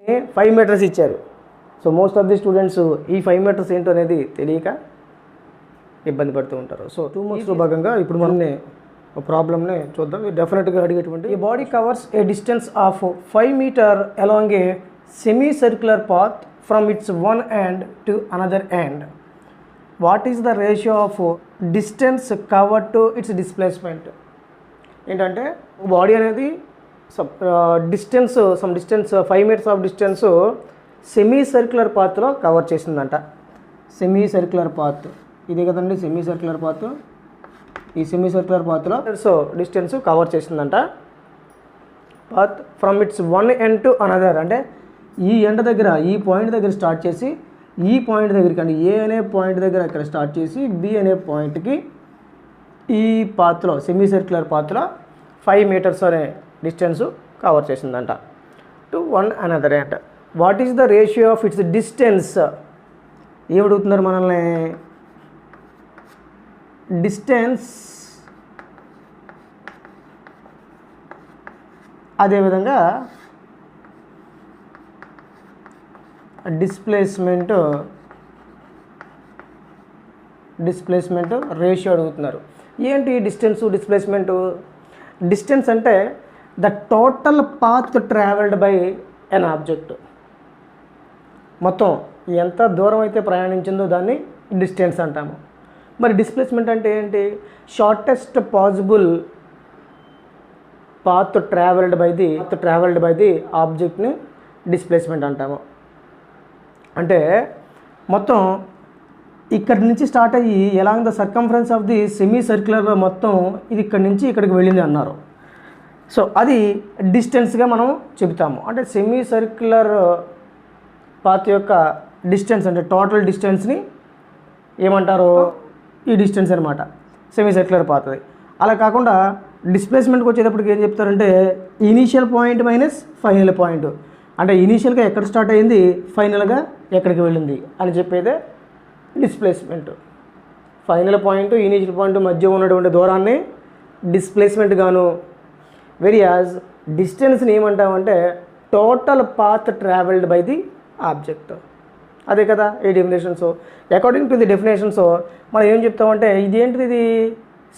5 meters ఇచ్చారు. So most of the students ఈ 5 metres ఏంటో అనేది తెలియక ఇబ్బంది పడుతూ ఉంటారు. సో 2 మార్క్స్లో భాగంగా ఇప్పుడు మనం ప్రాబ్లమ్ని చూద్దాం. డెఫినెట్గా అడిగేటువంటి ఈ body covers a distance of 5 meter along a semi circular path from its one end to another end. What is the ratio of distance cover to its displacement? ఏంటంటే బాడీ అనేది distance 5 meters of distance semi circular పాత్లో cover చేసిందంట. Semi circular path ఇది కదండి, semi circular path. ఈ semi circular పాత్లో distance cover చేసిందంట. Path from its one end to another, అంటే ఈ ఎండ్ దగ్గర ఈ పాయింట్ దగ్గర స్టార్ట్ చేసి ఈ పాయింట్ దగ్గరికి, అంటే ఏ అనే పాయింట్ దగ్గర ఇక్కడ స్టార్ట్ చేసి బి అనే పాయింట్కి ఈ పాత్లో సెమీ సర్క్యులర్ పాత్లో 5 మీటర్స్ అనే డిస్టెన్స్ కవర్ చేసిందంట to one another end. What is the ratio of its distance? ఏమడుగుతున్నారు మనల్ని? డిస్టెన్స్ అదేవిధంగా డిస్ప్లేస్మెంట్ రేషియో అడుగుతున్నారు. ఏంటి డిస్ప్లేస్మెంట్? డిస్టెన్స్ అంటే the total path travelled by an object. మొత్తం ఎంత దూరం అయితే ప్రయాణించిందో దాన్ని డిస్టెన్స్ అంటాము. మరి డిస్ప్లేస్మెంట్ అంటే ఏంటి? Shortest possible path travelled by the ఆబ్జెక్ట్ని డిస్ప్లేస్మెంట్ అంటాము. అంటే మొత్తం ఇక్కడి నుంచి స్టార్ట్ అయ్యి along the circumference of the semi circular మొత్తం ఇది ఇక్కడి నుంచి ఇక్కడికి వెళ్ళింది అన్నారు. సో అది డిస్టెన్స్గా మనం చెబుతాము. అంటే సెమీ సర్క్యులర్ పాత్ యొక్క డిస్టెన్స్ అంటే టోటల్ డిస్టెన్స్ని ఏమంటారు? ఈ డిస్టెన్స్ అనమాట సెమీ సర్క్యులర్ పాత్ది. అలా కాకుండా డిస్ప్లేస్మెంట్కి వచ్చేటప్పటికి ఏం చెప్తారంటే initial point minus final point. అంటే ఇనీషియల్గా ఎక్కడ స్టార్ట్ అయింది, ఫైనల్గా ఎక్కడికి వెళ్ళింది అని చెప్పేదే displacement. Final point initial point మధ్య ఉన్నటువంటి దూరాన్ని డిస్ప్లేస్మెంట్ గాను, వెరియాజ్ డిస్టెన్స్ని ఏమంటామంటే total path travelled by the object. అదే కదా ఈ definitions. According to the definitions మనం ఏం చెప్తామంటే ఇదేంటిది, ఇది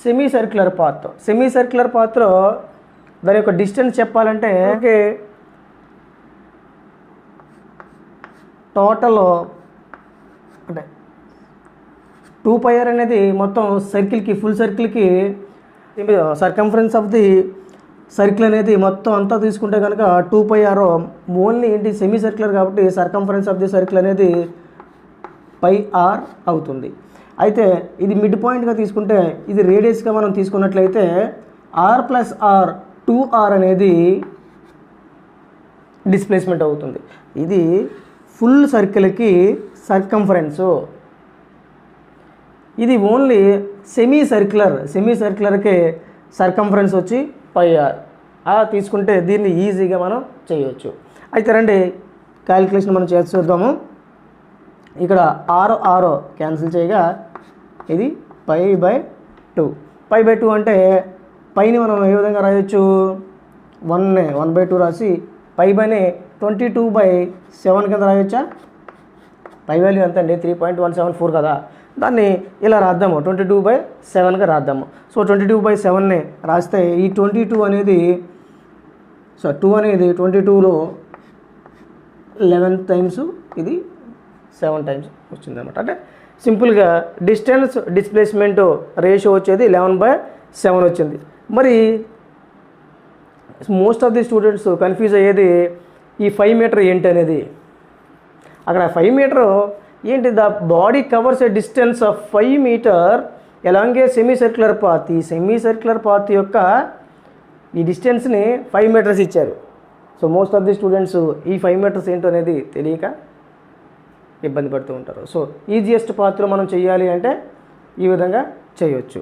semi circular path. Semi circular పాత్లో దాని యొక్క డిస్టెన్స్ చెప్పాలంటే టోటల్ అంటే 2πr అనేది మొత్తం సర్కిల్కి, ఫుల్ సర్కిల్కి సర్కంఫరెన్స్ ఆఫ్ ది సర్కిల్ అనేది మొత్తం అంతా తీసుకుంటే కనుక 2πr. ఓన్లీ ఏంటి సెమీ సర్క్యులర్ కాబట్టి సర్కంఫరెన్స్ ఆఫ్ ది సర్కిల్ అనేది πr అవుతుంది. అయితే ఇది మిడ్ పాయింట్గా తీసుకుంటే ఇది రేడియస్గా మనం తీసుకున్నట్లయితే r+r 2r అనేది డిస్ప్లేస్మెంట్ అవుతుంది. ఇది ఫుల్ సర్కిల్కి సర్కంఫరెన్సు. ఇది ఓన్లీ సెమీ సర్క్యులర్కి సర్కంఫరెన్స్ వచ్చి πr. అలా తీసుకుంటే దీన్ని ఈజీగా మనం చేయవచ్చు. అయితే రండి క్యాలిక్యులేషన్ మనం చేసి చూద్దాము. ఇక్కడ r క్యాన్సిల్ చేయగా ఇది π/2 అంటే పైని మనం ఏ విధంగా రాయొచ్చు? 1/2 రాసి πని 22/7 కింద రాయొచ్చా? పై వాల్యూ ఎంత అండి? 3.174 కదా. దాన్ని ఇలా రాద్దాము, 22/7గా రాద్దాము. సో 22/7ని రాస్తే ఈ 22 అనేది 2 అనేది 22లో 11 టైమ్స్, ఇది 7 టైమ్స్ వచ్చిందనమాట. అంటే సింపుల్గా డిస్ప్లేస్మెంట్ రేషియో వచ్చేది 11/7 వచ్చింది. మరి most of the students confuse అయ్యేది ఈ 5 మీటర్ ఏంటి అనేది. అక్కడ 5 మీటర్ ఏంటి? The body covers a distance of 5 meter along a semi circular path. ఈ సెమీ సర్క్యులర్ పాత్ యొక్క ఈ డిస్టెన్స్ని 5 మీటర్స్ ఇచ్చారు. So most of the students ఈ 5 మీటర్స్ ఏంటో అనేది తెలియక ఇబ్బంది పడుతూ ఉంటారు. సో ఈజియెస్ట్ పాత్లో మనం చేయాలి అంటే ఈ విధంగా చేయొచ్చు.